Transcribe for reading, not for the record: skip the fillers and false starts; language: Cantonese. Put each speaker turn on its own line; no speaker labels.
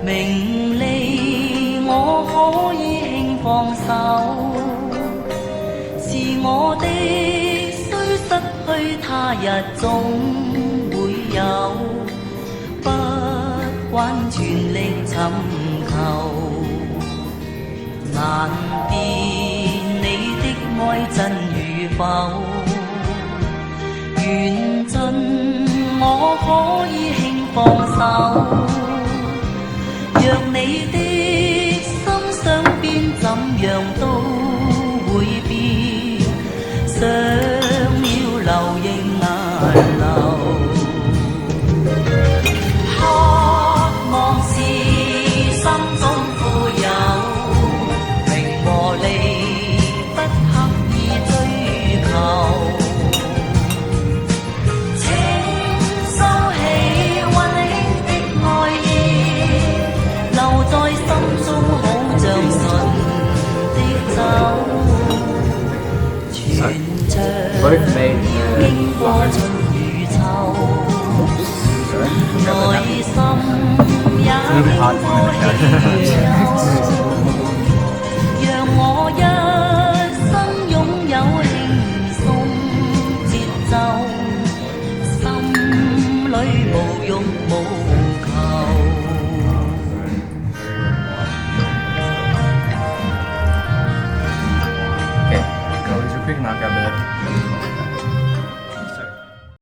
名利我可以輕放手，是我的雖失去他日總會有，不慣全力尋求，難辨你的愛真與否，緣盡我可以輕放手，若你的心想變怎樣都會變，想要流仍難流，渴望是心中富有，名和利不刻意追求，請收起溫馨的愛意，留在心中好像純的酒，全場要經過春與秋，內心也經過喜憂，讓我一生擁有輕鬆節奏，心裏無欲無求。
Okay, go to quick knock out there.